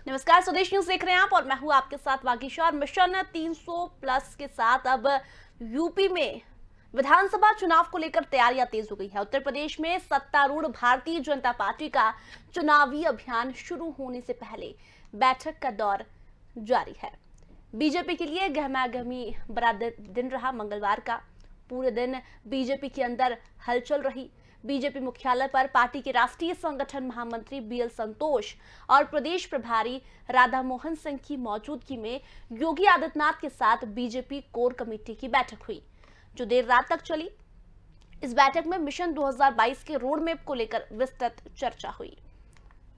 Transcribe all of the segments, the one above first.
नमस्कार, स्वदेश न्यूज देख रहे हैं आप और मैं हूं आपके साथ वागीशा। और मिशन 300 प्लस के साथ अब यूपी में विधानसभा चुनाव को लेकर तैयारियां तेज हो गई है। उत्तर प्रदेश में सत्तारूढ़ भारतीय जनता पार्टी का चुनावी अभियान शुरू होने से पहले बैठक का दौर जारी है। बीजेपी के लिए गहमागहमी बड़ा दिन रहा। मंगलवार का पूरे दिन बीजेपी के अंदर हलचल रही। बीजेपी मुख्यालय पर पार्टी के राष्ट्रीय संगठन महामंत्री बीएल संतोष और प्रदेश प्रभारी राधा मोहन सिंह की मौजूदगी में योगी आदित्यनाथ के साथ बीजेपी कोर कमेटी की बैठक हुई, जो देर रात तक चली। इस बैठक में मिशन 2022 के रोड मैप को लेकर विस्तृत चर्चा हुई।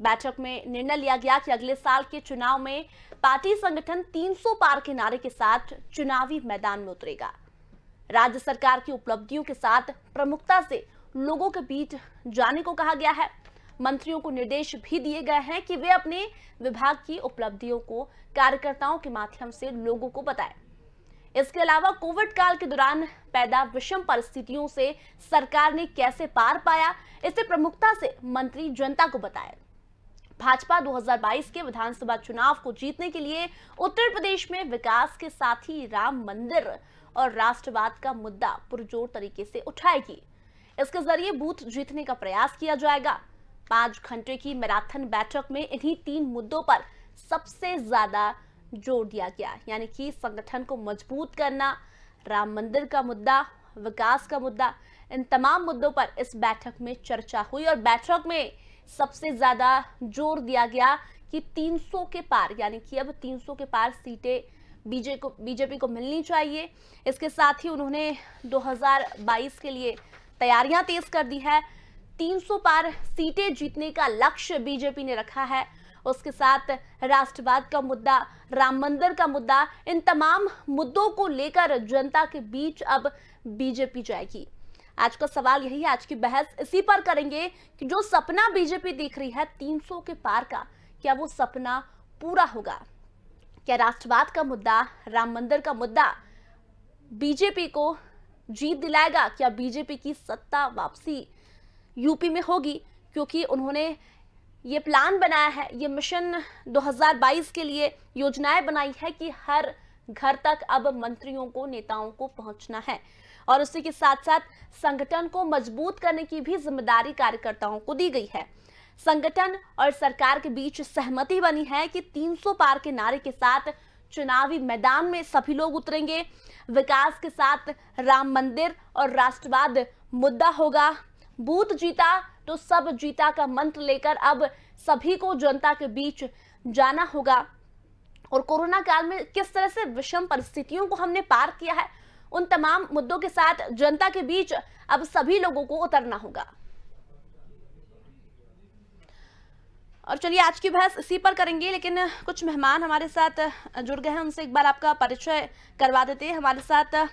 बैठक में निर्णय लिया गया कि अगले साल के चुनाव में पार्टी संगठन 300 पार के नारे के साथ चुनावी मैदान में उतरेगा। राज्य सरकार की उपलब्धियों के साथ प्रमुखता से लोगों के बीच जाने को कहा गया है। मंत्रियों को निर्देश भी दिए गए हैं कि वे अपने विभाग की उपलब्धियों को कार्यकर्ताओं के माध्यम से लोगों को बताएं। इसके अलावा कोविड काल के दौरान पैदा विषम परिस्थितियों से सरकार ने कैसे पार पाया, इसे प्रमुखता से मंत्री जनता को बताएं। भाजपा 2022 के विधानसभा चुनाव को जीतने के लिए उत्तर प्रदेश में विकास के साथ ही राम मंदिर और राष्ट्रवाद का मुद्दा पुरजोर तरीके से उठाएगी। इसके जरिए बूथ जीतने का प्रयास किया जाएगा। 5 घंटे की मैराथन बैठक में इन्हीं 3 मुद्दों पर सबसे ज्यादा जोर दिया गया, यानी कि संगठन को मजबूत करना, राम मंदिर का मुद्दा, विकास का मुद्दा। इन तमाम मुद्दों पर इस बैठक में चर्चा हुई और बैठक में सबसे ज्यादा जोर दिया गया कि 300 के पार, यानी कि अब 300 के पार सीटें बीजेपी को मिलनी चाहिए। इसके साथ ही उन्होंने 2022 के लिए तैयारियां तेज कर दी है। 300 पार सीटें जीतने का लक्ष्य बीजेपी ने रखा है। उसके साथ राष्ट्रवाद का मुद्दा, राम मंदिर का मुद्दा, इन तमाम मुद्दों को लेकर जनता के बीच अब बीजेपी जाएगी। आज का सवाल यही है, आज की बहस इसी पर करेंगे कि जो सपना बीजेपी देख रही है 300 के पार का, क्या वो सपना पूरा होगा? क्या राष्ट्रवाद का मुद्दा, राम मंदिर का मुद्दा बीजेपी को जीत दिलाएगा? क्या बीजेपी की सत्ता वापसी यूपी में होगी? क्योंकि उन्होंने ये प्लान बनाया है, ये मिशन 2022 के लिए योजनाएं बनाई है कि हर घर तक अब मंत्रियों को, नेताओं को पहुंचना है और उसी के साथ साथ संगठन को मजबूत करने की भी जिम्मेदारी कार्यकर्ताओं को दी गई है। संगठन और सरकार के बीच सहमति बनी है कि 300 पार के नारे के साथ चुनावी मैदान में सभी लोग उतरेंगे। विकास के साथ राम मंदिर और राष्ट्रवाद मुद्दा होगा। बूथ जीता तो सब जीता का मंत्र लेकर अब सभी को जनता के बीच जाना होगा। और कोरोना काल में किस तरह से विषम परिस्थितियों को हमने पार किया है, उन तमाम मुद्दों के साथ जनता के बीच अब सभी लोगों को उतरना होगा। और चलिए आज की बहस इसी पर करेंगे, लेकिन कुछ मेहमान हमारे साथ जुड़ गए हैं, उनसे एक बार आपका परिचय करवा देते हैं। हमारे साथ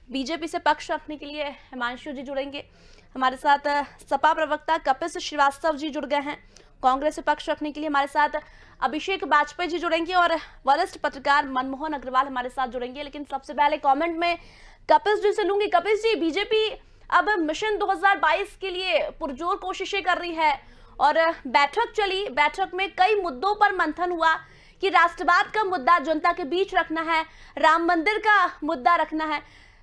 बीजेपी से पक्ष रखने के लिए हिमांशु जी जुड़ेंगे। हमारे साथ सपा प्रवक्ता कपिल श्रीवास्तव जी जुड़ गए हैं। कांग्रेस से पक्ष रखने के लिए हमारे साथ अभिषेक वाजपेयी जी जुड़ेंगे और वरिष्ठ पत्रकार मनमोहन अग्रवाल हमारे साथ जुड़ेंगे। लेकिन सबसे पहले कमेंट में कपिल जी से लूंगी। कपिल जी, बीजेपी अब मिशन 2022 के लिए पुरजोर कोशिशें कर रही है और बैठक चली। बैठक में कई मुद्दों पर मंथन हुआ कि राष्ट्रवाद का मुद्दा जनता के बीच रखना है, राम मंदिर का मुद्दा रखना है,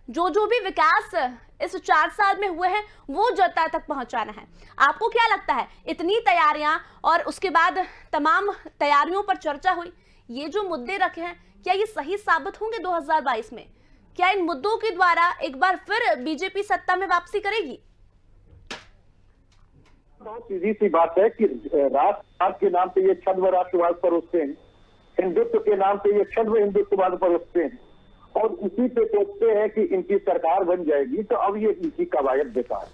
जो भी विकास इस 4 साल में हुए हैं वो जनता तक पहुंचाना है। आपको क्या लगता है, इतनी तैयारियां और उसके बाद तमाम तैयारियों पर चर्चा हुई, ये जो मुद्दे रखे हैं क्या ये सही साबित होंगे 2022 में? क्या इन मुद्दों के द्वारा एक बार फिर बीजेपी सत्ता में वापसी करेगी? बहुत सीधी सी बात है कि राष्ट्रवाद के नाम पे ये छद्म राष्ट्रवाद परोसते हैं, हिंदुत्व के नाम पे ये छद्म हिंदुत्ववाद परोसते हैं और उसी पे सोचते हैं कि इनकी सरकार बन जाएगी तो अब ये इनकी कवायद बेकार,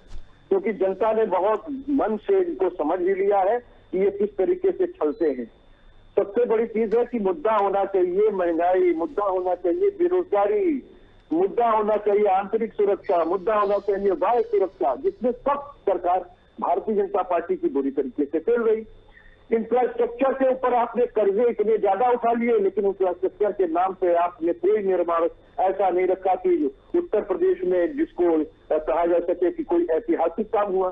क्योंकि जनता ने बहुत मन से इनको समझ भी लिया है कि ये किस तरीके से छलते हैं। सबसे बड़ी चीज है कि मुद्दा होना चाहिए महंगाई, मुद्दा होना चाहिए बेरोजगारी, मुद्दा होना चाहिए आंतरिक सुरक्षा, मुद्दा होना चाहिए बाह्य सुरक्षा, जिसमें सब सरकार भारतीय जनता पार्टी की बुरी तरीके से फेल गई। इंफ्रास्ट्रक्चर के ऊपर आपने कर्जे इतने ज्यादा उठा लिए, लेकिन इंफ्रास्ट्रक्चर के नाम पे आपने कोई निर्माण ऐसा नहीं रखा कि उत्तर प्रदेश में जिसको कहा जा सके कि कोई ऐतिहासिक काम हुआ।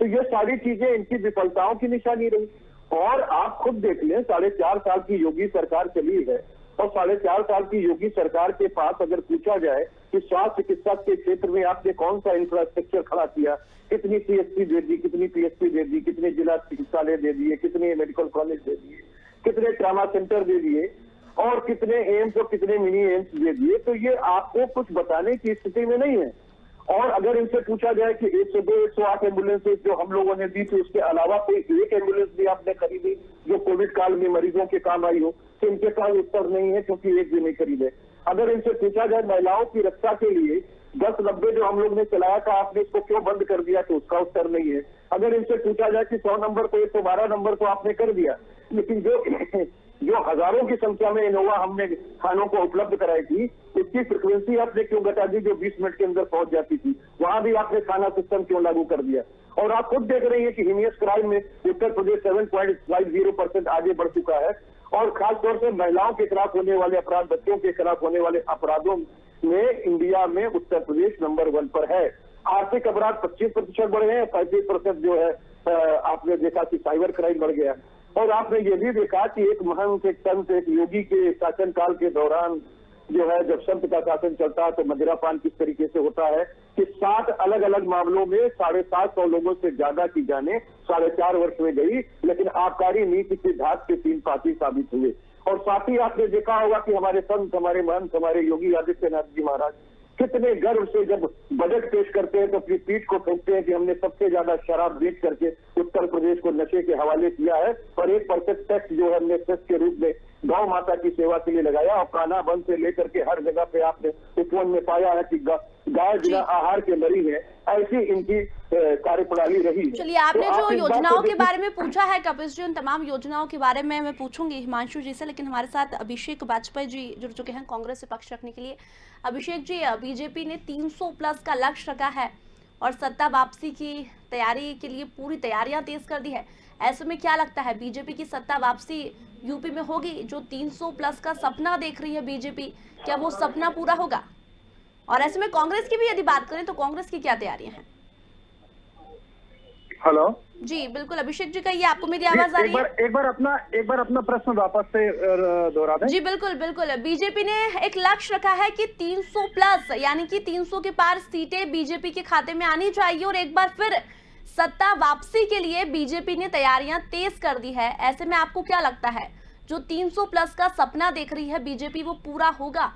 तो ये सारी चीजें इनकी विफलताओं की निशानी रही और आप खुद देख लें, 4.5 साल की योगी सरकार चली है और 4.5 साल की योगी सरकार के पास अगर पूछा जाए कि स्वास्थ्य चिकित्सा के क्षेत्र में आपने कौन सा इंफ्रास्ट्रक्चर खड़ा किया, कितनी सीएचसी दे दी, कितनी पीएचसी दे दी, कितने जिला चिकित्सालय दे दिए, कितने मेडिकल कॉलेज दे दिए, कितने ट्रामा सेंटर दे दिए और कितने एम्स और कितने मिनी एम्स दे दिए, तो ये आपको कुछ बताने की स्थिति में नहीं है। और अगर इनसे पूछा जाए कि 102, 108 एम्बुलेंसेज जो हम लोगों ने दी थी, उसके अलावा कोई एक एम्बुलेंस भी आपने खरीदी जो कोविड काल में मरीजों के काम आई हो, तो इनके पास उत्तर नहीं है, क्योंकि एक भी नहीं खरीदे। अगर इनसे पूछा जाए महिलाओं की रक्षा के लिए 10-90 जो हम लोग ने चलाया था, आपने इसको क्यों बंद कर दिया, तो उसका उत्तर नहीं है। अगर इनसे पूछा जाए कि 100 नंबर को 112 नंबर को आपने कर दिया, लेकिन जो हजारों की संख्या में इनोवा हमने खानों को उपलब्ध कराई थी, उसकी फ्रिक्वेंसी आपने क्यों घटा दी, जो 20 मिनट के अंदर पहुंच जाती थी, वहां भी आपने खाना सिस्टम क्यों लागू कर दिया। और आप खुद देख रही हैं कि हीनियस क्राइम में उत्तर प्रदेश 7.50% आगे बढ़ चुका है और खासतौर से महिलाओं के खिलाफ होने वाले अपराध, बच्चों के खिलाफ होने वाले अपराधों में इंडिया में उत्तर प्रदेश नंबर 1 पर है। आर्थिक अपराध 25% बढ़े हैं, 35% जो है आपने देखा कि साइबर क्राइम बढ़ गया। और आपने ये भी देखा कि एक महंत, एक संत, एक योगी के शासनकाल के दौरान जो है, जब संत का शासन चलता है तो मदिरापान किस तरीके से होता है कि 7 अलग अलग मामलों में 750 लोगों से ज्यादा की जाने 4.5 वर्ष में गई, लेकिन आबकारी नीति की धाक के 3 पाती साबित हुए। और साथ ही आपने देखा होगा कि हमारे संत, हमारे महंत, हमारे योगी आदित्यनाथ जी महाराज कितने गर्व से जब बजट पेश करते हैं तो अपनी पीठ को ठोकते हैं कि हमने सबसे ज्यादा शराब बेच करके उत्तर प्रदेश को नशे के हवाले किया है, और 1% टैक्स जो है हमने सेस के रूप में गौ माता की सेवा के लिए लगाया। और कान्हा वन से लेकर के हर जगह पे आपने उपवन में पाया है कि गाय बिना आहार के मरी है, ऐसी इनकी कार्यप्रणाली रही है। चलिए, आपने जो योजनाओं के बारे में पूछा है कपिल जी, उन तमाम योजनाओं के बारे में मैं पूछूंगी हिमांशु जी से, लेकिन हमारे साथ अभिषेक वाजपेयी जी जुड़ चुके हैं कांग्रेस से पक्ष रखने के लिए। अभिषेक जी, बीजेपी ने 300 प्लस का लक्ष्य रखा है और सत्ता वापसी की तैयारी के लिए पूरी तैयारियां तेज कर दी है। ऐसे में क्या लगता है, बीजेपी की सत्ता वापसी यूपी में होगी? जो 300 प्लस का सपना देख रही है बीजेपी, क्या वो सपना पूरा होगा? और ऐसे में कांग्रेस की भी यदि बात करें तो कांग्रेस की क्या तैयारियां हैं? हेलो जी बिल्कुल, अभिषेक जी कहिए, आपको मेरी आवाज आ रही है? एक बार अपना प्रश्न वापस से दोहरा दें। जी बिल्कुल बिल्कुल, बीजेपी ने एक लक्ष्य रखा है कि 300 प्लस यानी कि 300 के पार सीटें बीजेपी के खाते में आनी चाहिए और एक बार फिर सत्ता वापसी के लिए बीजेपी ने तैयारियां तेज कर दी है। ऐसे में आपको क्या लगता है, जो 300 प्लस का सपना देख रही है बीजेपी, वो पूरा होगा?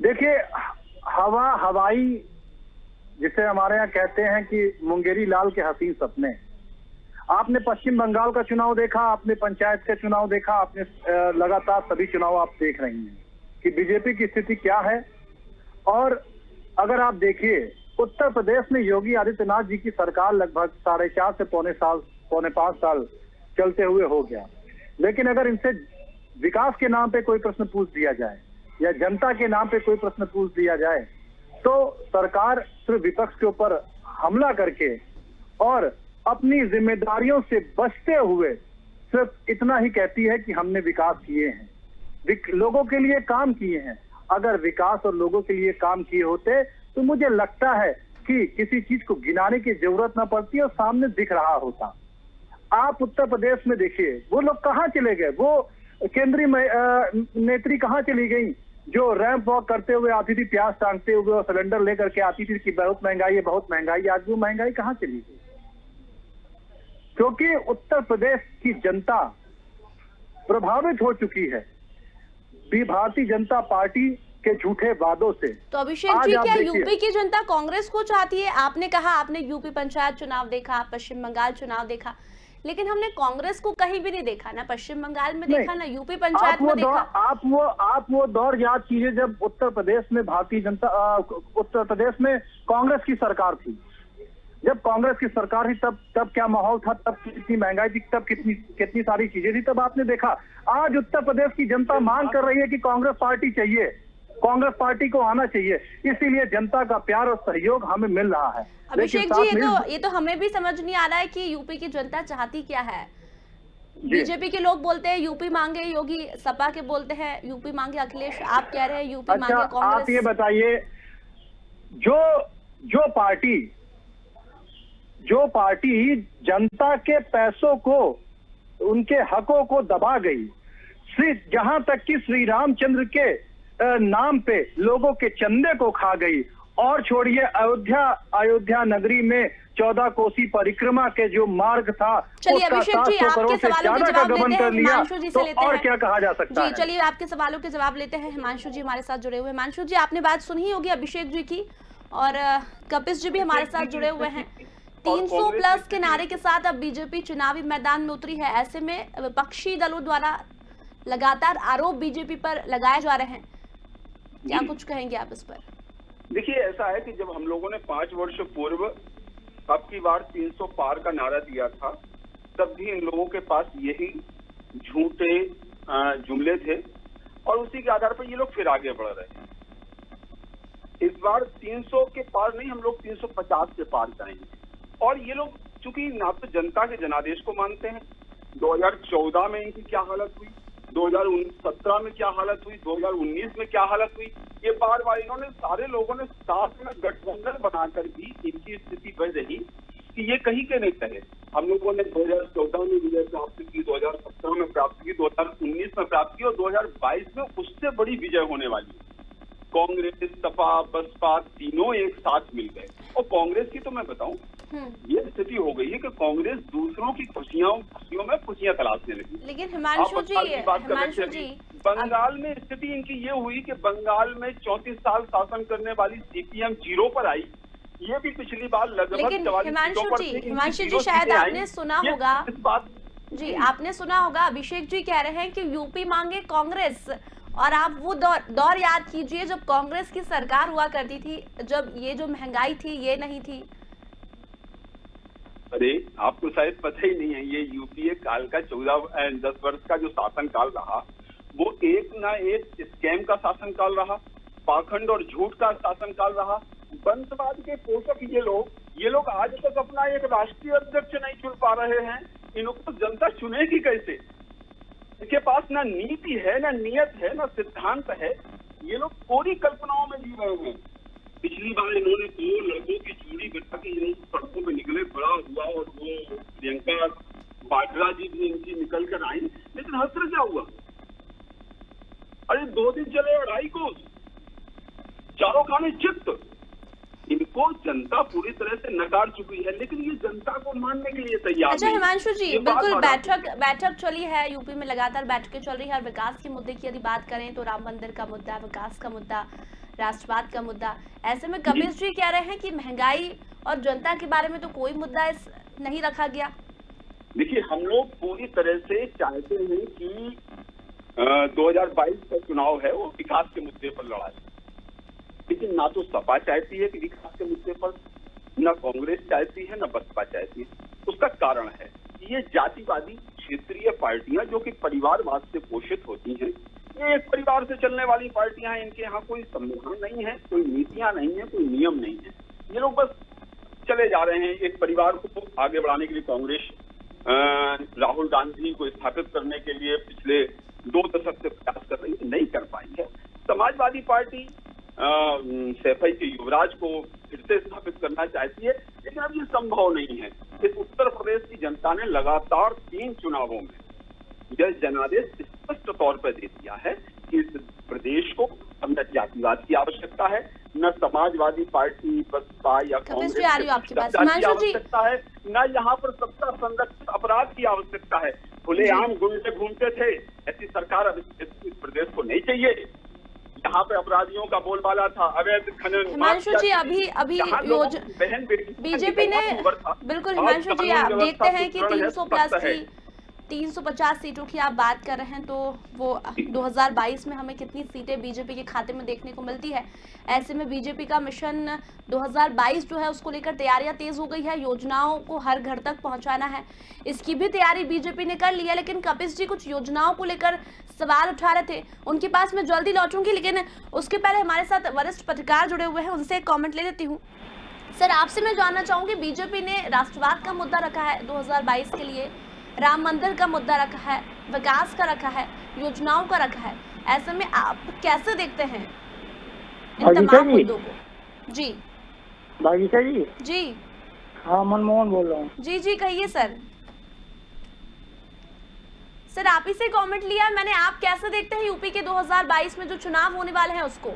देखिए, हवाई जिसे हमारे यहाँ कहते हैं कि मुंगेरी लाल के हसीन सपने। आपने पश्चिम बंगाल का चुनाव देखा, आपने पंचायत का चुनाव देखा, आपने लगातार सभी चुनाव आप देख रही हैं कि बीजेपी की स्थिति क्या है। और अगर आप देखिए, उत्तर प्रदेश में योगी आदित्यनाथ जी की सरकार लगभग 4.5 से पौने 5 साल चलते हुए हो गया, लेकिन अगर इनसे विकास के नाम पे कोई प्रश्न पूछ दिया जाए या जनता के नाम पे कोई प्रश्न पूछ दिया जाए तो सरकार सिर्फ विपक्ष के ऊपर हमला करके और अपनी जिम्मेदारियों से बचते हुए सिर्फ इतना ही कहती है कि हमने विकास किए हैं, लोगों के लिए काम किए हैं। अगर विकास और लोगों के लिए काम किए होते तो मुझे लगता है कि किसी चीज को गिनाने की जरूरत ना पड़ती और सामने दिख रहा होता। आप उत्तर प्रदेश में देखिए, वो लोग कहाँ चले गए, वो केंद्रीय नेत्री कहाँ चली गई जो रैंप वॉक करते हुए आती थी, प्याज टांगते हुए और सिलेंडर लेकर के आती थी कि बहुत महंगाई है, बहुत महंगाई। आज वो महंगाई कहाँ चली गई? क्योंकि उत्तर प्रदेश की जनता प्रभावित हो चुकी है भारतीय जनता पार्टी के झूठे वादों से। तो अभिषेक जी, क्या यूपी की जनता कांग्रेस को चाहती है? आपने कहा आपने यूपी पंचायत चुनाव देखा, पश्चिम बंगाल चुनाव देखा, लेकिन हमने कांग्रेस को कहीं भी नहीं देखा, ना पश्चिम बंगाल में देखा, ना यूपी पंचायत में देखा। आप वो दौर याद कीजिए जब उत्तर प्रदेश में उत्तर प्रदेश में कांग्रेस की सरकार थी। जब कांग्रेस की सरकार थी तब क्या माहौल था, तब कितनी महंगाई थी, तब कितनी सारी चीजें थी, तब आपने देखा। आज उत्तर प्रदेश की जनता मांग कर रही है कि कांग्रेस पार्टी चाहिए, कांग्रेस पार्टी को आना चाहिए, इसीलिए जनता का प्यार और सहयोग हमें मिल रहा है। अभिषेक जी, ये तो हमें भी समझ नहीं आ रहा है कि यूपी की जनता चाहती क्या है। बीजेपी के लोग बोलते हैं यूपी मांगे योगी, सपा के बोलते हैं यूपी मांगे अखिलेश, आप कह रहे हैं यूपी मांगे कांग्रेस। आप ये बताइए, जो पार्टी जनता के पैसों को उनके हकों को दबा गई। जहां तक कि श्री रामचंद्र के नाम पे लोगों के चंदे को खा गई। और छोड़िए अयोध्या नगरी में 14 कोसी परिक्रमा के जो मार्ग था, चलिए उसका अभिषेक जी 700 करोड़ आपके से सवालों के ज्यादा का जवाब गबन लेते कर हैं, लिया, हिमांशु जी से तो लेते और हैं। क्या कहा जा सकता जी है। चलिए आपके सवालों के जवाब लेते हैं। हिमांशु जी हमारे साथ जुड़े हुए हैं। हिमांशु जी आपने बात सुनी ही होगी अभिषेक जी की, और कपिश जी भी हमारे साथ जुड़े हुए हैं। 300 प्लस के नारे के साथ अब बीजेपी चुनावी मैदान में उतरी है। ऐसे में विपक्षी दलों द्वारा लगातार आरोप बीजेपी पर लगाए जा रहे हैं, क्या कुछ कहेंगे आप इस पर? देखिए, ऐसा है कि जब हम लोगों ने 5 वर्ष पूर्व अब की बार 300 पार का नारा दिया था, तब भी इन लोगों के पास यही झूठे जुमले थे और उसी के आधार पर ये लोग फिर आगे बढ़ रहे हैं। इस बार 300 के पार नहीं, हम लोग 350 के पार जाएंगे। और ये लोग चूंकि ना तो जनता के जनादेश को मानते हैं, 2014 में इनकी क्या हालत हुई, 2017 में क्या हालत हुई, 2019 में क्या हालत हुई, ये बार बार इन्होंने सारे लोगों ने साथ में गठबंधन बनाकर भी इनकी स्थिति बन रही कि ये कहीं के नहीं रहे। हम लोगों ने 2014 में विजय प्राप्त की, 2017 में प्राप्त की, 2019 में प्राप्त की और 2022 में उससे बड़ी विजय होने वाली है। कांग्रेस, सपा, बसपा तीनों एक साथ मिल गए। और कांग्रेस की तो मैं बताऊं, ये स्थिति हो गई है कि कांग्रेस दूसरों की खुशियों में खुशियां तलाशने लगी। लेकिन हिमांशु जी बंगाल में स्थिति इनकी ये हुई कि बंगाल में 34 साल शासन करने वाली सीपीएम 0 पर आई। ये भी पिछली बार लगभग 44 सीटों पर थी। हिमांशु जी शायद आपने सुना होगा, जी आपने सुना होगा अभिषेक जी कह रहे हैं कि यूपी मांगे कांग्रेस, और आप वो दौर याद कीजिए जब कांग्रेस की सरकार हुआ करती थी, जब ये जो महंगाई थी ये नहीं थी। अरे आपको शायद पता ही नहीं है, ये यूपीए काल का 10 वर्ष का जो शासन काल रहा, वो एक ना एक स्कैम का शासन काल रहा, पाखंड और झूठ का शासन काल रहा। वंशवाद के पोषक ये लोग आज तक अपना एक राष्ट्रीय अध्यक्ष नहीं चुन पा रहे हैं। इनको जनता चुनेगी कैसे? इनके पास ना नीति है, ना नियत है, ना सिद्धांत है। ये लोग पूरी कल्पनाओं में जी रहे हैं। पिछली बार इन्होंने 2 लड़कों की जोड़ी बिठा के ये सड़कों में निकले, बड़ा हुआ, और वो प्रियंका वाड्रा जी भी इनकी निकल कर आई, लेकिन हसर क्या हुआ? अरे 2 दिन चले 2.5 कोस, चारों खाने चित्त। इनको जनता पूरी तरह से नकार चुकी है, लेकिन ये जनता को मानने के लिए तैयार अच्छा हिमांशु जी, बिल्कुल बैठक चली है यूपी में, लगातार बैठकें चल रही है। और विकास के मुद्दे की यदि बात करें तो राम मंदिर का मुद्दा, विकास का मुद्दा, राष्ट्रवाद का मुद्दा। ऐसे में कपिश जी कह रहे हैं कि महंगाई और जनता के बारे में तो कोई मुद्दा नहीं रखा गया। देखिए, हम लोग पूरी तरह से चाहते हैं कि 2022 का चुनाव है वो विकास के मुद्दे पर लड़ा जाए, लेकिन ना तो सपा चाहती है कि विकास के मुद्दे पर, ना कांग्रेस चाहती है, ना बसपा चाहती है। उसका कारण है ये जातिवादी क्षेत्रीय पार्टियां जो कि परिवारवाद से पोषित होती हैं। ये एक परिवार से चलने वाली पार्टियां हैं। इनके यहाँ कोई संविधान नहीं है, कोई नीतियां नहीं है, कोई नियम नहीं है। ये लोग बस चले जा रहे हैं। एक परिवार को आगे बढ़ाने के लिए कांग्रेस राहुल गांधी को स्थापित करने के लिए पिछले 2 दशक से प्रयास कर रही है, नहीं कर पाई है। समाजवादी पार्टी सैफई के युवराज को फिर से स्थापित करना चाहती है, लेकिन अब ये संभव नहीं है। इस उत्तर प्रदेश की जनता ने लगातार 3 चुनावों में यह जनादेश स्पष्ट तौर पर दे दिया है कि इस प्रदेश को अब न जातिवाद की आवश्यकता है, न समाजवादी पार्टी, बसपा या कांग्रेस की आवश्यकता है, न यहाँ पर सत्ता संरक्षित अपराध की आवश्यकता है। खुलेआम गुंडे घूमते थे, ऐसी सरकार अब इस प्रदेश को नहीं चाहिए। यहाँ पे अपराधियों का बोलबाला था, अवैध खनन। हिमांशु जी अभी बीजेपी ने बिल्कुल, हिमांशु जी आप देखते हैं कि 300 प्लस की 350 सीटों की आप बात कर रहे हैं, तो वो 2022 में हमें कितनी सीटें बीजेपी के खाते में देखने को मिलती है। ऐसे में बीजेपी का मिशन 2022 जो है उसको लेकर तैयारियां तेज हो गई है। योजनाओं को हर घर तक पहुंचाना है, इसकी भी तैयारी बीजेपी ने कर ली है। लेकिन कपिश जी कुछ योजनाओं को लेकर सवाल उठा रहे थे, उनके पास मैं जल्दी लौटूंगी, लेकिन उसके पहले हमारे साथ वरिष्ठ पत्रकार जुड़े हुए हैं, उनसे एक कॉमेंट ले लेती हूँ। सर, आपसे मैं जानना चाहूंगी, बीजेपी ने राष्ट्रवाद का मुद्दा रखा है 2022 के लिए, राम मंदिर का मुद्दा रखा है, विकास का रखा है, योजनाओं का रखा है। ऐसे में आप कैसे देखते हैं इन तमाम मुद्दों को? जी भागीसा जी। जी हाँ, मनमोहन बोल रहा हूँ। जी जी कहिए सर। सर आप ही से कमेंट लिया मैंने, आप कैसे देखते हैं यूपी के 2022 में जो चुनाव होने वाले हैं उसको?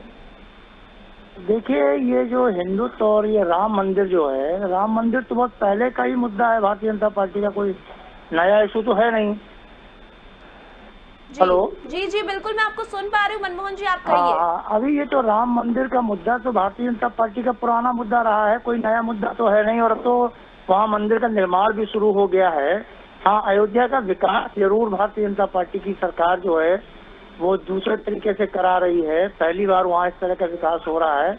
देखिए, ये जो हिंदुत्व और ये राम मंदिर जो है, राम मंदिर तो बहुत पहले का ही मुद्दा है। भारतीय जनता पार्टी का कोई नया इशू तो है नहीं। हेलो जी जी बिल्कुल, मैं आपको सुन पा रही हूँ मनमोहन जी, आप कहिए। हाँ, अभी ये तो राम मंदिर का मुद्दा तो भारतीय जनता पार्टी का पुराना मुद्दा रहा है, कोई नया मुद्दा तो है नहीं। और अब तो वहाँ मंदिर का निर्माण भी शुरू हो गया है। हाँ, अयोध्या का विकास जरूर भारतीय जनता पार्टी की सरकार जो है वो दूसरे तरीके से करा रही है। पहली बार वहाँ इस तरह का विकास हो रहा है।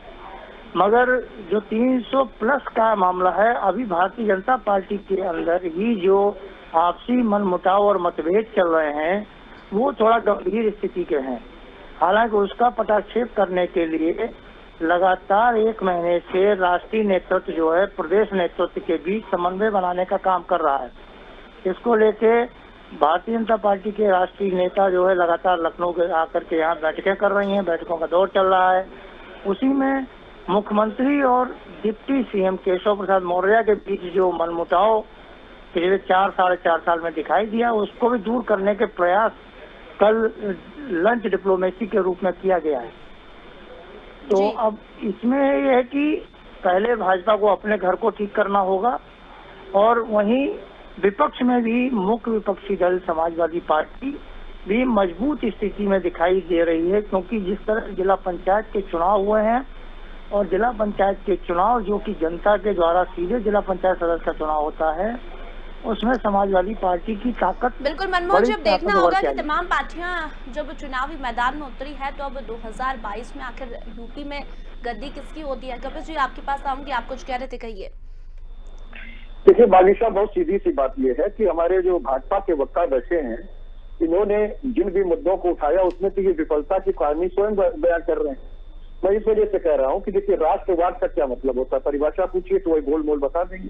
मगर जो 300 प्लस का मामला है, अभी भारतीय जनता पार्टी के अंदर ही जो आपसी मनमुटाव और मतभेद चल रहे हैं वो थोड़ा गंभीर स्थिति के हैं। हालांकि उसका पटाक्षेप करने के लिए लगातार 1 महीने से राष्ट्रीय नेतृत्व जो है प्रदेश नेतृत्व के बीच समन्वय बनाने का काम कर रहा है। इसको लेके भारतीय जनता पार्टी के राष्ट्रीय नेता जो है लगातार लखनऊ के आकर के यहाँ बैठकें कर रही हैं, बैठकों का दौर चल रहा है। उसी में मुख्यमंत्री और डिप्टी सीएम केशव प्रसाद मौर्य के बीच जो मनमुटाव पिछले 4-4.5 साल में दिखाई दिया, उसको भी दूर करने के प्रयास कल लंच डिप्लोमेसी के रूप में किया गया है। तो अब इसमें यह है कि पहले भाजपा को अपने घर को ठीक करना होगा और वहीं विपक्ष में भी मुख्य विपक्षी दल समाजवादी पार्टी भी मजबूत स्थिति में दिखाई दे रही है, क्योंकि जिस तरह जिला पंचायत के चुनाव हुए हैं और जिला पंचायत के चुनाव जो कि जनता के द्वारा सीधे जिला पंचायत सदस्य का चुनाव होता है, उसमें समाजवादी पार्टी की ताकत बिल्कुल मनमोहन जी, अब देखना होगा कि तमाम पार्टियां जब चुनावी मैदान में उतरी है तो अब 2022 में आखिर यूपी में गद्दी किसकी होती है। कपिल जी आपके पास आऊंगी, आप कुछ कह रहे थे, कहिए। देखिए बालिशा, बहुत सीधी सी बात यह है कि हमारे जो भाजपा के वक्ता बैठे हैं, इन्होंने जिन भी मुद्दों को उठाया उसमें तो ये विफलता की कहानी स्वयं बयान कर रहे हैं। मैं इस वजह से कह रहा हूँ कि देखिए राष्ट्रवाद का क्या मतलब होता है, परिभाषा पूछिए तो वही गोल मोल बता देंगे।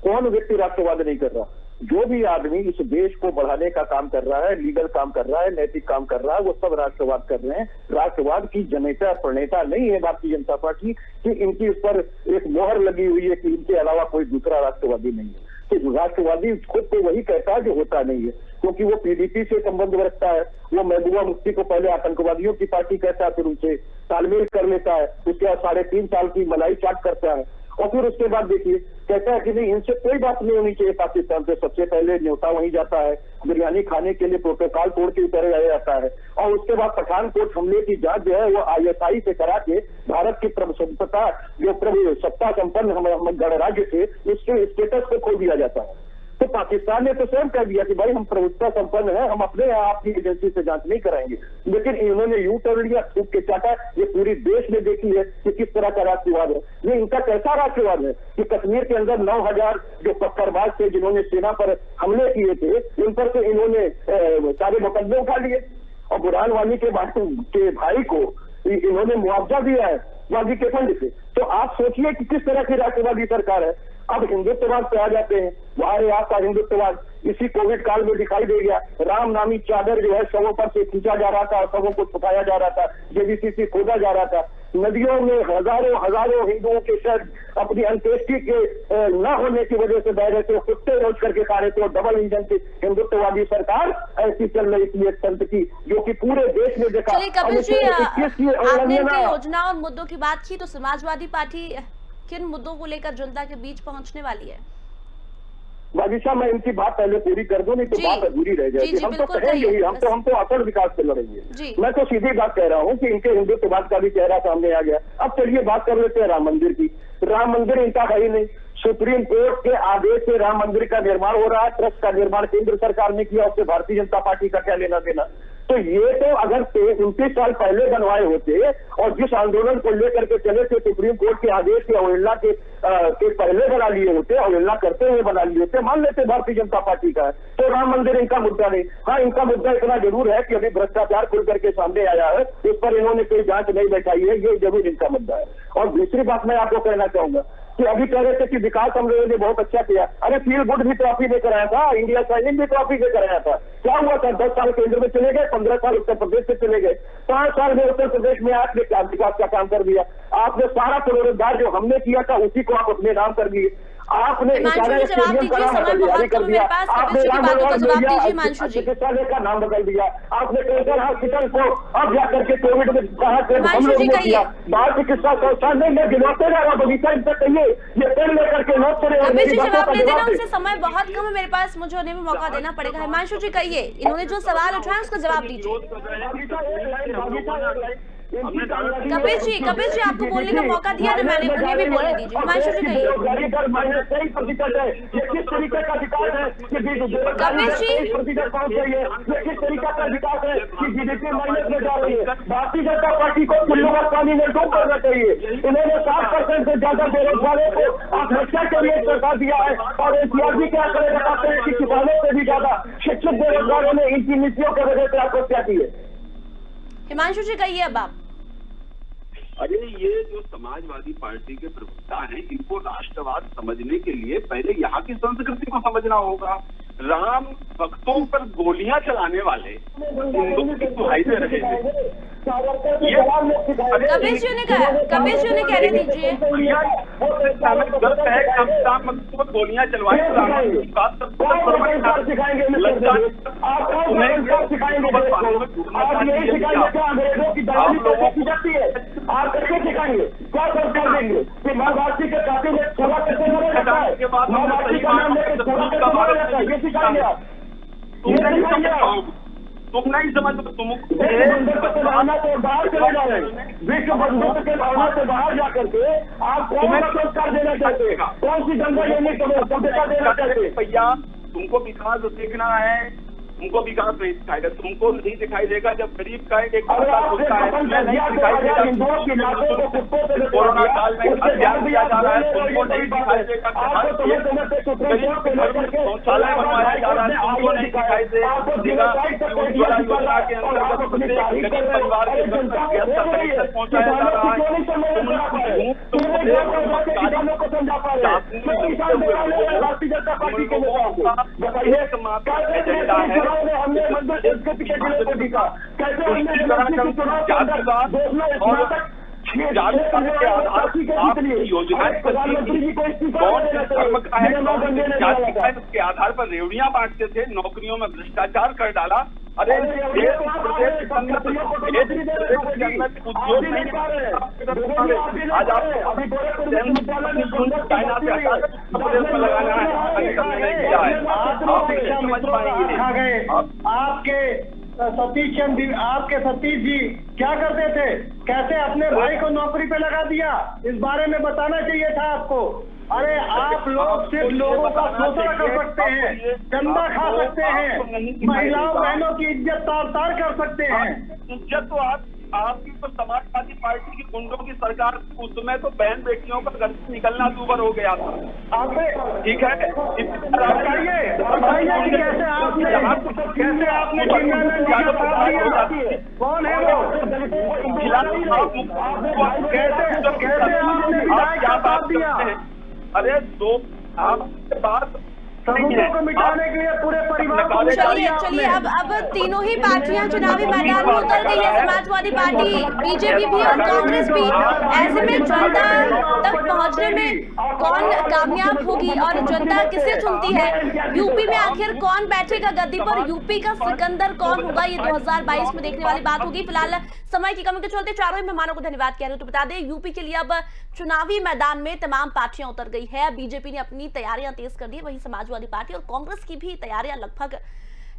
कौन व्यक्ति राष्ट्रवाद नहीं कर रहा? जो भी आदमी इस देश को बढ़ाने का काम कर रहा है, लीगल काम कर रहा है, नैतिक काम कर रहा है, वो सब राष्ट्रवाद कर रहे हैं। राष्ट्रवाद की जनता प्रणेता नहीं है भारतीय जनता पार्टी कि इनकी उस पर एक मोहर लगी हुई है कि इनके अलावा कोई दूसरा राष्ट्रवादी नहीं है। तो राष्ट्रवादी खुद तो वही कहता है जो होता नहीं है, क्योंकि वो पीडीपी से संबंध रखता है। वो महबूबा मुफ्ती को पहले आतंकवादियों की पार्टी कहता है, फिर उनसे तालमेल कर लेता है, उसके बाद 3.5 साल की मलाई चाट करता है और फिर उसके बाद देखिए कहता है कि नहीं इनसे कोई बात नहीं होनी चाहिए पाकिस्तान से। सबसे पहले न्योता वहीं जाता है, बिरयानी खाने के लिए प्रोटोकॉल तोड़ के उतर जाता है और उसके बाद पठानकोट हमले की जांच जो है वो ISI से करा के भारत की प्रभुसत्ता जो प्रभु सत्ता संपन्न हम गणराज्य थे उसके स्टेटस को खो दिया जाता है। तो पाकिस्तान ने तो स्वयं कह दिया कि भाई हम प्रभुत्व संपन्न है, हम अपने आप की एजेंसी से जांच नहीं कराएंगे। लेकिन इन्होंने यू टर्न लिया, थूक के चाटा। ये पूरी देश में देखी है कि किस तरह का राष्ट्रवाद है। ये इनका कैसा राष्ट्रवाद है कि कश्मीर के अंदर 9000 जो पत्थरबाज थे जिन्होंने सेना पर हमले किए थे, इन पर से इन्होंने सारे मुकदमे उठा लिए और बुरहान वानी के भाई को इन्होंने मुआवजा दिया है वादी के फंड से। तो आप सोचिए कि किस तरह की राष्ट्रवादी सरकार है। अब हिंदुत्ववाद पे आ जाते हैं, हमारे यहाँ का हिंदुत्ववाद इसी कोविड काल में दिखाई दे गया। राम नामी चादर जो है शवों पर से खींचा जा रहा था और शवों को छुपाया जा रहा था, JVC खोदा जा रहा था। नदियों में हजारों हिंदुओं के शव अपनी अंत्येष्टि के न होने की वजह से बह रहे थे, कुत्ते रोज करके खा रहे थे। और डबल इंजन की हिंदुत्ववादी सरकार ऐसी चल रही थी एक संत की, जो कि पूरे देश में देखा। कपिल जी, आपने योजना और मुद्दों की बात की, तो समाजवादी पार्टी किन मुद्दों को लेकर जनता के बीच पहुंचने वाली है? बाजिशा, मैं इनकी बात पहले पूरी कर दूं, नहीं तो बात अधूरी रह जाएगी। हम तो कहेंगे ही, हम तो असल विकास पे लड़ेंगे। मैं तो सीधी बात कह रहा हूं कि इनके हिंदुत्ववाद का भी चेहरा सामने आ गया। अब चलिए बात कर लेते हैं राम मंदिर की। राम मंदिर इनका है ही नहीं। सुप्रीम कोर्ट के आदेश से राम मंदिर का निर्माण हो रहा है, ट्रस्ट का निर्माण केंद्र सरकार ने किया, उससे भारतीय जनता पार्टी का क्या लेना देना। तो ये तो अगर 29 साल पहले बनवाए होते और जिस आंदोलन को लेकर के चले थे सुप्रीम कोर्ट के आदेश की अवहेलना के पहले बना लिए होते, अवहेलना करते हुए बना लिए होते, मान लेते भारतीय जनता पार्टी का है, तो राम मंदिर इनका मुद्दा नहीं। हाँ, इनका मुद्दा इतना जरूर है कि अभी भ्रष्टाचार खुल करके सामने आया है, उस पर इन्होंने कोई जांच नहीं बैठाई है, ये जरूर इनका मुद्दा है। और दूसरी बात मैं आपको कहना चाहूंगा कि अभी कह रहे थे कि विकास हम लोगों ने बहुत अच्छा किया। अरे फील गुड भी ट्रॉफी लेकर आया था, इंडिया शाइनिंग भी ट्रॉफी लेकर आया था। क्या हुआ था? 10 साल केंद्र में चले गए, 15 साल उत्तर प्रदेश से चले गए, 5 साल में उत्तर प्रदेश में आपने क्या विकास का काम कर दिया? आपने सारा पुनरुद्धार जो हमने किया था उसी को आप अपने नाम कर दिए। आपने हिमांशु जी जवाब दीजिए, समय बहुत कम है मेरे पास। कपिल जी की बातों का जवाब दीजिए हिमांशु जी। चिकित्सालय का नाम बदल दिया आपने, कैंसर हॉस्पिटल को अब जाकर के कोविड में कहा कि हम लोग ने किया, बाल चिकित्सा संस्थान में गिनौते जा रहा बगीचा, इनसे कहिए ये पेड़ लेकर के नोट चले। कपिल जी जवाब नहीं देना, उनसे समय बहुत कम है मेरे पास, मुझे उन्हें भी मौका देना पड़ेगा। हिमांशु जी कहिए, इन्होंने जो सवाल उठाया उसका जवाब दीजिए। कपिल जी आपको बोलने का मौका दिया ना मैंने, उन्हें भी बोलने दीजिए। हिमांशु जी कहिए। किस तरीके का विकास है कि कपिल जी किस तरीके का विकास है कि जीडीपी माइनस में जा रही है। भारतीय जनता पार्टी को कुल्लू और पानी में डूब करना चाहिए। इन्होंने 7% से ज्यादा बेरोजगारों को आत्महत्या के लिए सरकार दिया है और एनसीआर भी क्या करे बताते हैं कि किसानों से भी ज्यादा शिक्षित बेरोजगारों ने इनकी नीतियों की वजह से आत्महत्या की है। हिमांशु जी कहिए अब आप। अरे ये जो समाजवादी पार्टी के प्रवक्ता हैं, इनको राष्ट्रवाद समझने के लिए पहले यहाँ की संस्कृति को समझना होगा। राम भक्तों पर गोलियां चलाने वाले हिंदुओं की दुहाई दे रहे थे। कपिल जी ने कहा, कपिल जी ने कहने दीजिए। गोलियां चलवाई आप कैसे सिखाएंगे, क्या संस्कार देंगे कि माँ भारती के खाते में सेवा कैसे मरा जाता है, माँ भारती का नाम लेकर सेवा कैसे मरा जाता है, ये सिखाएंगे आप। तुम नहीं समझ, तुम के भावना से बाहर चले जा रहे हैं, विश्व बंधुत्व के भावना से बाहर जाकर के आप कौन सा संस्कार देना चाहते हैं, कौन सी गंगा यमुना सभ्यता देना चाहते हैं। भैया तुमको विकास देखना है, तुमको विकास नहीं दिखाएगा, तुमको नहीं दिखाई देगा जब गरीब का एक कोरोना काल में अभियान किया जा रहा है, तुमको नहीं दिखाई देगा शौचालय बनवाया जा रहा है, तुमको नहीं दिखाई देगा उज्ज्वला योजना के अंतर्गत गरीब परिवार के घर तक गैस का कनेक्शन पहुंचाया जा रहा है। एजेंडा है हमने मंदिर संस्कृति के जिले को दिखा, कैसे हमने के आधार पर रेवड़ियां बांटते थे, नौकरियों में भ्रष्टाचार कर डाला। अरे उद्योग नहीं आज आप चाइना से लगाना है, आपके सतीश चंद्र, आपके सतीश जी क्या करते थे, कैसे अपने भाई को नौकरी पे लगा दिया, इस बारे में बताना चाहिए था आपको। अरे आप लोग सिर्फ लोगों का शोषण कर सकते हैं, चंदा खा सकते हैं, महिलाओं बहनों की इज्जत तार कर सकते हैं। इज्जत तो आपकी तो समाजवादी पार्टी की गुंडों की सरकार, उस समय तो बहन बेटियों का घर से निकलना दूभर हो गया था। ठीक है, बताइए कि कैसे आपने कौन है वो, कैसे आपने दिया। अरे दो आपके पास सबूतों को मिटाने के लिए पूरे परिवार को चलिए अब तीनों ही पार्टियां चुनावी मैदान में उतर गई है, समाजवादी पार्टी, बीजेपी भी और कांग्रेस भी। ऐसे में जनता तक पहुंचने में कौन कामयाब होगी और जनता किसे चुनती है, यूपी में आखिर कौन बैठेगा गद्दी पर, यूपी का सिकंदर कौन होगा, ये 2022 में देखने वाली बात होगी। फिलहाल समय की कमी के चलते चारों ही मेहमानों को धन्यवाद कह रहे हो। तो बता दें यूपी के लिए अब चुनावी मैदान में तमाम पार्टियां उतर गई है। बीजेपी ने अपनी तैयारियां तेज कर दी, वहीं समाजवादी पार्टी और कांग्रेस की भी तैयारियां लगभग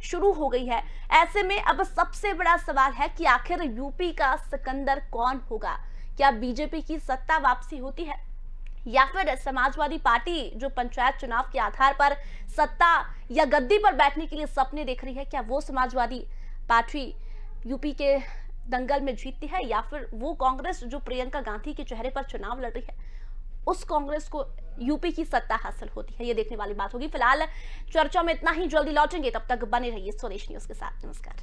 शुरू हो गई है। ऐसे में अब सबसे बड़ा सवाल है कि आखिर यूपी का सिकंदर कौन होगा। क्या बीजेपी की सत्ता वापसी होती है या फिर समाजवादी पार्टी जो पंचायत चुनाव के आधार पर सत्ता या गद्दी पर बैठने के लिए सपने देख रही है, क्या वो समाजवादी पार्टी यूपी के दंगल में जीतती है या फिर वो कांग्रेस जो प्रियंका गांधी के चेहरे पर चुनाव लड़ रही है, उस कांग्रेस को यूपी की सत्ता हासिल होती है। ये देखने वाली बात होगी। फिलहाल चर्चा में इतना ही, जल्दी लौटेंगे, तब तक बने रहिए स्वदेश न्यूज के साथ। नमस्कार।